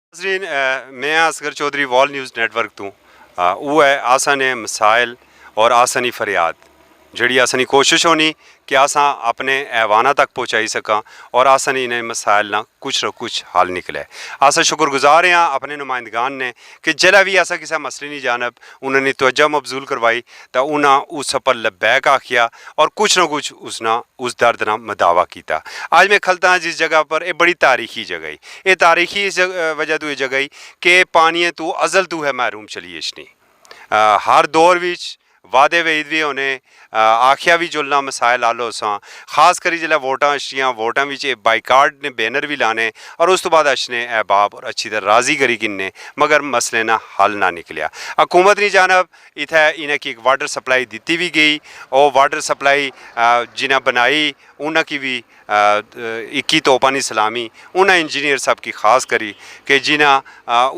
नाज़रीन, मैं Asghar Chaudhry Wall News Network तो वो है आसाने मसाइल और आसानी फरियाद जड़ी आसानी कोशिश होनी कि आसा अपने ऐवाना तक पहुँचाई सका और आसानी इन्हें मसाइल ना कुछ हल निकले। आसा शुक्रगुजार हैं अपने नुमाइंदगान ने कि जला भी ऐसा किसी मसले नहीं जानब उन्होंने तवज्जो मबजूल करवाई तो उन्हें उस पर लब्बैक आखिया और कुछ ना कुछ उसना उस दर्द ना मदावा किया। आज मैं खलता हाँ जिस जगह पर, ये बड़ी तारीखी जगह ही, ये तारीखी इस वजह तो ये जगह ही कि पानी तू अजल तू है महरूम चली इशनी हर दौर विच वादे वेद भी होने आखिया भी जुलना मसाइल आलो सा खास करी जिला वोटां अच्छियां वोटां विच बाईकाट ने बैनर भी लाने और उस तो बाद अच्छने अहबाब और अच्छी तरह राजी करी किन्ने मगर मसले ना हल ना निकलिया। हुकूमत नहीं जानब इत्थै इन्हें की एक वाटर सप्लाई दी भी गई और वाटर सप्लाई जिन्हें बनाई उन्हें की भी 21 तोहफा नहीं सलामी उन्हें इंजीनियर साहब की खास करी कि जिन्हें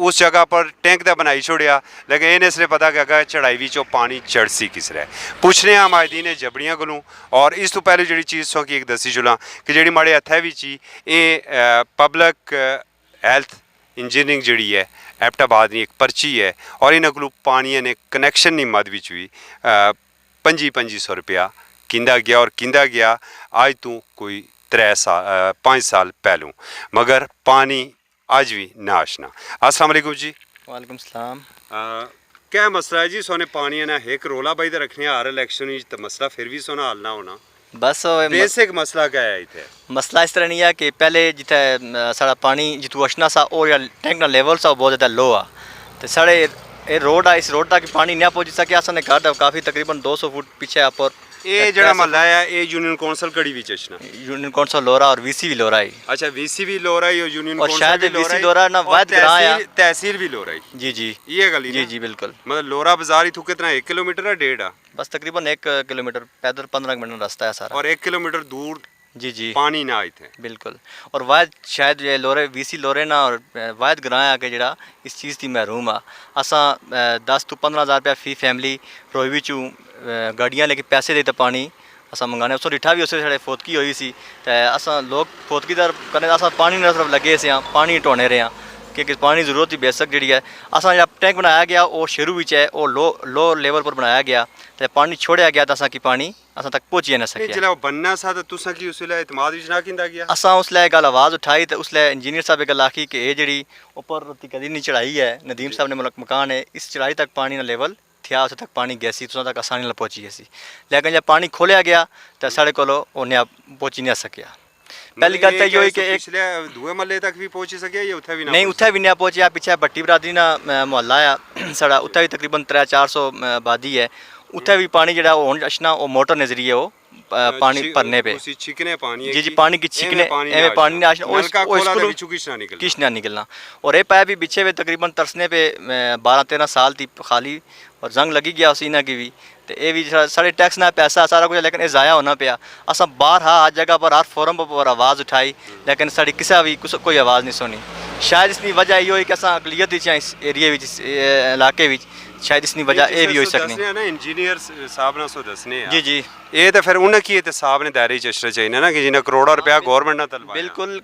उस जगह पर टैंक तो बनाई छोड़िया लेकिन इन्हें सिर्फ पता क्या चढ़ाई भी चो पानी चढ़ सी किस रहा पुछने मायदीन जबड़ियाँ कोलों। और इस तो पहले जी चीज़ सौ की एक दसी चुला कि जी माड़े हत्थै विच ही ये पब्लिक हैल्थ इंजीनियरिंग जी है एबटाबाद की एक पर्ची है और इन्हों को पानी ने कनैक्शन नहीं मद विच भी 2500 रुपया किंदा गया और किंदा गया आज तू कोई 5 साल पहलू मगर पानी आज भी ना आशना। अस्सलाम वालेकुम जी। वालेकुम सलाम। क्या मसला है जी सोने पानी ना एक रोला बाई रखने हर इलेक्शन तो मसला फिर भी सोना हल ना होना बस बेसिक मसला क्या है इतने मसला इस तरह नहीं है कि पहले जिथे साड़ा पानी जितू अशना सा और टैंक ना लेवल सा बहुत ज़्यादा लो आ तो साढ़े ये रोड आ इस रोड तक पानी नहीं पहुँच सके असाने घाट काफ़ी तकरीबन 200 फुट पीछे आप और ये जड़ा महला है ये यूनियन कौंसल कड़ी भी चचना यूनियन कौंसल लोरा और वीसी भी लोरा ही। अच्छा वीसी भी लोरा ही और यूनियन और शायद वीसी लोरा ना वाद ग्रां तहसील भी लोरा ही। जी जी ये गली जी जी बिल्कुल। मतलब लोरा बाजार ही तू कितना 1 किलोमीटर है 1.5 बस तकरीबन 1 किलोमीटर पैदल 15 मिनट रास्ता है सारा और 1 किलोमीटर दूर जी जी पानी ना आए थे बिल्कुल। और वाद शायद ये लोरे वीसी लोरे ना और वाद ग्रां आके जड़ा इस चीज़ की महरूम आ असा 10 तो 15,000 रुपया फी फैमिली रोई बिचू गाड़ियाँ लेके पैसे देते पानी असा मंगाने उस डिठा भी उसे फोतकी हुई सी तो असा लोग फोतकी दर करने असा पानी न तरफ लगे से पानी ढोने रहे हैं क्योंकि पानी जरूरत ही बेसक जी है असा जब टैंक बनाया गया वो शुरू विच है वो लो लेवल पर बनाया गया तो पानी छोड़िया गया तो असा की पानी असा तक पहुँची ना सके जिला बनना सा तो तुसा की उसले इतमाद विच ना किंदा गया असा उसले गल आवाज़ उठाई तो उसले इंजीनियर साहब गल आखी कि ये जी ऊपर कदी नहीं चढ़ाई है नदीम साहब ने मकान है इस चढ़ाई तक पानी ना लेवल थिया उस तक पानी गया सी तक आसानी ना पहुँची गई लेकिन जब पानी खोलिया गया तो साढ़े को पहुँची नहीं सकिया। पहली गल तो यो कि दूए महल्ले तक भी पहुँच सके या उत्थे भी ना नहीं उत्थे भी नहीं पहुँचा पिछे भट्टी बरादरी ना मुहल्ला आ साड़ा उत्थे भी तकरीबन 300-400 आबादी है उत्थे भी पानी जो हुण अशना वो मोटर के जरिए वो पानी भरने पे छिकने पानी जी जी पानी की छिकने एवं पानी ने किश ना निकलना। और ये पाया भी बिछे हुए तकरीबन तरसने पे 12-13 साल थी खाली और जंग लगी गया उसी ना की भी तो ये भी साढ़े टैक्स ना पैसा सारा कुछ लेकिन ये ज़ाया होना पाया असा बाहर हर जगह पर हर फोरम पर आवाज़ उठाई लेकिन साड़ी किसी भी कोई आवाज़ नहीं सुनी। शायद इसकी वजह यो है कि असा अकलीत इस एरिए इलाके शायद इसकी वजह ये भी हो सकनी ना इंजीनियर साहब ना सो दसने जी जी ये तो फिर उन्हें की ते साहब ने दायरे चश्रे चाहिए ना कि जिन्हें करोड़ों रुपया गवर्नमेंट ना तलवाया बिल्कुल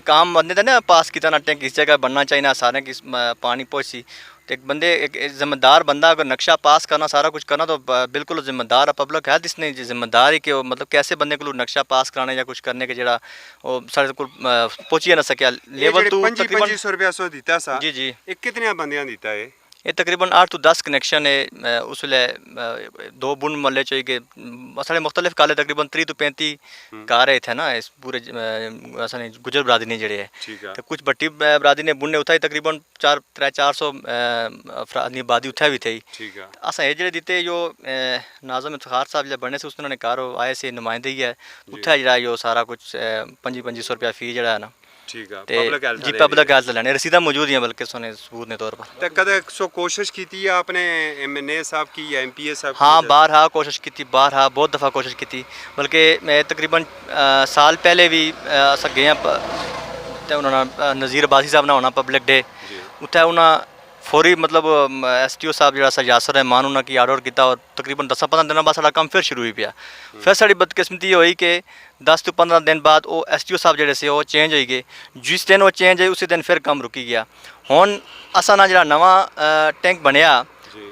काम बंदे थे ना पास किया ना टैंक इस जगह बनना चाहिए ना सारे की पानी पहुँची तो एक बंदे एक जिम्मेदार बंदा अगर नक्शा पास करना सारा कुछ करना तो बिल्कुल जिम्मेदार पब्लिक है इसने जिम्मेदार है कि मतलब कैसे बंदे को नक्शा पास कराने या कुछ करने के जरा वो सारे को पहुँची ना सके लेवल तो 2500 रुपया सो दिता सा जी जी एक कितने बंदियां दिता है ये तकरीबन 8 तो 10 कनेक्शन है उसले 2 बुंड मल्ले चाहिए कि साढ़े मुख्तलिफ काले तकरीबन 3 तो 35 कार थे ना इस पूरे गुजर बरादरी ने जड़े है तो कुछ भट्टी बरादरी ने बुंडे उठाई तकरीबन 400 अफराद आबादी उठा भी थी असा ये जड़े दिते जो नाज़म इफ्तार साहब जब बनने से उसने कहा आए से नुमाइंदगी है उत्थे जरा जो सारा कुछ 2500 रुपया फी जड़ा है ना ठीक है जी पब्लिक हेल्थ लैने रसीदा मौजूद हैं बल्कि सोने सबूत ने तौर पर तो कदे सो कोशिश की थी आपने एमएनए साहब की या एमपीए साहब हाँ बारहा कोशिश की थी बारहा बहुत दफ़ा कोशिश की थी बल्कि मैं तकरीबन साल पहले भी अस गए तो उन्होंने नज़ीर अब्बासी साहब ना होना पब्लिक डे उत्थे उन्हें फौरी मतलब STO साहब जो यासर रहमान उन्होंने आर्डर किया और तकरीबन 10-15 दिन बाद साडा काम फिर शुरू ही पिया। फिर साड़ी बदकिस्मती हुई कि 10 to 15 दिन बाद वो STO साहब जोड़े से वो चेंज हो गए। जिस दिन वो चेंज हुई उसी दिन फिर काम रुकी गया। हुण असा ना जो नवा टैंक बनया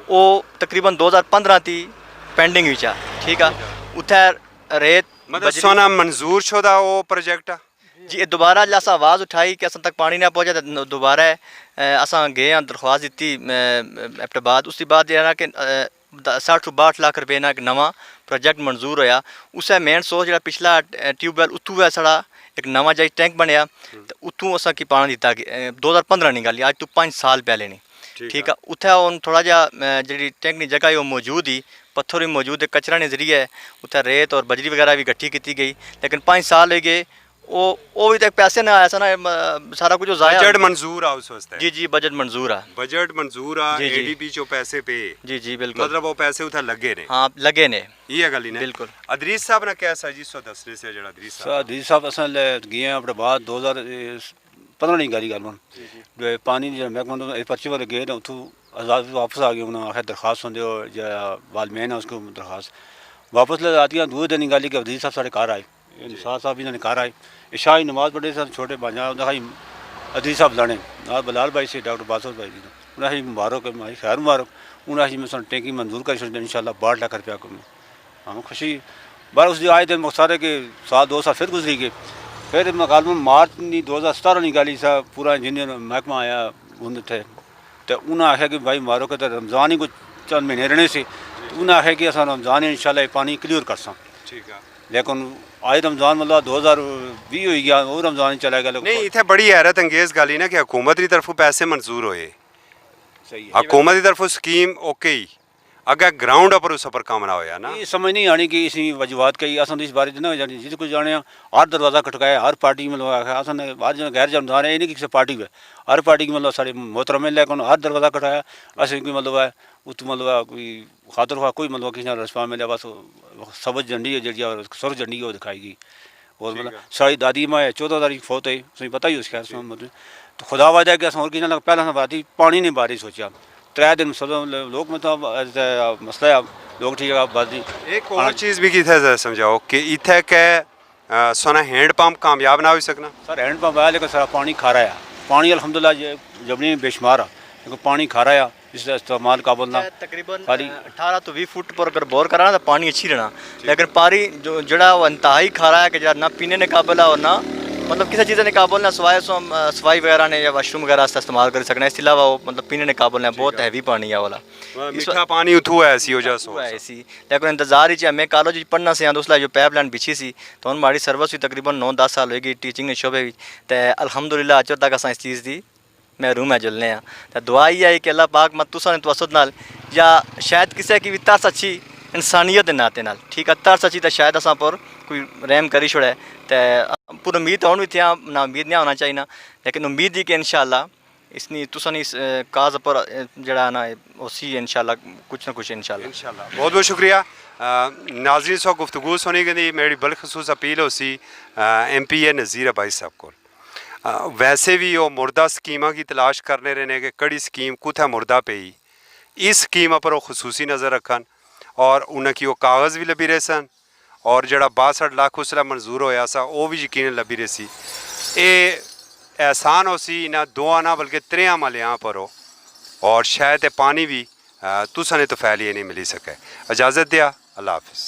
वो तकरीबन 2015 ती पेंडिंग विच आ, ठीक है। उत्थे रेत मतलब सोना मंजूर शुदा वो प्रोजेक्ट आ जी। ये दोबारा जो असा आवाज़ उठाई कि अस तक पानी ना पहुँचा तो दोबारा असा गए हैं दरख्वास्त दी अपने बाद उसके बाद जो है ना कि 60-62 लाख रुपए ना एक नवा प्रोजेक्ट मंजूर होया। उसका मेन सोर्स जो पिछला ट्यूबवैल उत्थू है साड़ा एक नवा जाई टैंक बनया तो उत्थू असा की पानी दिता 2015 नहीं गल आज तो 5 साल पहले नहीं, ठीक है। उत्थे हुण थोड़ा जहा जी टैंक की जगह वो मौजूद ही पत्थर भी मौजूद है, कचरा ने जरिए है उत्थे रेत और बजरी वगैरह भी इकट्ठी की गई, लेकिन 5 साल हो गए वो भी तक पैसे ना आया सा ना सारा कुछ ज़ाया। बजट मंजूर आ उस वास्ते जी जी बजट मंजूर है, बजट मंजूर आ जी, जी। ADP चो पैसे पे जी जी बिल्कुल मतलब वो पैसे उथे लगे ने। हाँ लगे ने ये गल ही ने बिल्कुल। अदरीस साहब ने क्या जी सो दसने से जड़ा अदरीस साहब अस गए अपने बाद 2015 नहीं गली गल पानी महकमा पर्ची वाले गए ना उतू आज़ाद वापस आ गए। उन्होंने आखिर दरखास्त होंगे या वालमैन है उसको दरखास्त वापस ले जाती है। दूसरे दिन गली कि अदरीस साहब साढ़े घर आए, साहब साहब इन्होंने घर आए इशा ही नमाज पढ़े सर छोटे भाजा उन्हें अदरीस साहब लाने ना बलाल भाई से डॉक्टर बासर भाई जी उन्हें मुबारक माई खैर मुबारक उन्हें मैं टैंकी मंजूर कर छोड़ इंशाल्लाह 62 लाख रुपया को हम खुशी बार उस आए थे मकसद है कि 2 साल फिर गुजरी गए। फिर मकालम मार्च 2017 नहीं गली सा पूरा इंजीनियर महकमा आया उन थे तो उन्हें आख्या कि भाई मारो के तो रमज़ान ही कुछ चंद महीने रहने से उन्हें आख्या कि अस रमज़ान इंशाल्लाह पानी क्लियर कर सा, ठीक है। लेकिन आज रमज़ान मतलब 2020 हो गया वो रमज़ान ही चला गया। नहीं इतने बड़ी हैरत अंगेज गल ही ना कि हुकूमत की तरफों पैसे मंजूर होए, सही है हुकूमत की तरफों स्कीम ओके ही अगर ग्राउंड पर उस पर काम ना होया ना ये समझ नहीं आनी कि इसी वजूहत कही असन इस बारे ना जानी जिस कुछ जाने हर दरवाज़ा खटकाया हर पार्टी मतलब आखा असन हर गैर जमदार है ये नहीं कि किसी पार्टी में हर पार्टी की मतलब सारे मोहतरम लेकिन हर दरवाज़ा खटाया असें कोई मतलब है उत मतलब कोई खातर हुआ कोई मतलब किसी रस्पा मिले बस सबज झंडी है जी सुर झंडी है वो दिखाएगी। और मतलब सारी दादी माँ है 14 तारीख फोत है उसमें पता ही उसके मतलब तो खुदा वादा कि और किसी पहला बात ही पानी नहीं बारी सोचा 3 दिन लोग मतलब मसला लोग ठीक है बात एक और चीज़ भी किथे समझाओ कि इथे के सोना हैंड पंप कामयाब ना हो सकना सर हैंड पंप आया लेकिन सारा पानी खारा है पानी अल्हम्दुलिल्लाह जबनी बेशुमार है लेकिन पानी खारा है इसका इस्तेमाल काबुल ना तकरीबन 18 to 20 फुट पर अगर बोर करा तो पानी अच्छी रहना, लेकिन पानी जो जड़ा वो इंतहाई खारा है कि जरा ना पीने ने काबिल है और ना मतलब किसी चीज़ ने काबुल ना सवाए सफाई वगैरह ने या वाशरूम वगैरह से इस्तेमाल कर सकना। इसके अलावा वो मतलब पीने ने काबुल है बहुत हैवी पानी है वाला मीठा पानी उठू है ऐसी वजह से ऐसी लेकिन इंतजार ही मैं कॉलेज पढ़ना से दूसरा जो पाइप लाइन बिछी सी तो हमारी सर्विस भी तकरीबन 9-10 साल होगी टीचिंग ने शोबे भी तो अल्हम्दुलिल्लाह अचो तक अस इस चीज़ की महरूम है जुलने तो दुआ ही है कि अल्लाह पाक मत तुसा ने तवसत नाल या शायद किसी की भी तरस अच्छी इंसानियत के नाते नाल ठीक है तरस अच्छी तो शायद असा पर कोई रहम करी छोड़े तो पूरी उम्मीद होनी भी थी ना उम्मीद नहीं होना चाहिए ना लेकिन उम्मीद ही कि इंशाल्लाह इसनी तुसा इस काज पर जड़ा ना उसी इंशाल्लाह कुछ ना कुछ इंशाल्लाह बहुत बहुत शुक्रिया नाज़रीन सो गुफ्तगू सुनी गई मेरी बलखसूस अपील हो सी MP नज़ीर अब्बासी साहब को वैसे भी वो मुर्दा स्कीमा की तलाश करने रहने के कड़ी स्कीम कुत्थे मुर्दा पे ही इस स्कीम पर वो खसूसी नज़र रखन और उनकी वो कागज़ भी लभी रहे सन और जड़ा 62 लाख उसला मंजूर होया सा वो भी यकीन लभी रही सी ये एहसान हो सी ना 2 आना बल्कि 3 अमल यहाँ पर हो और शायद पानी भी तुसा ने तो फैलिए नहीं मिली सके। इजाज़त दिया, अल्लाह हाफिज़।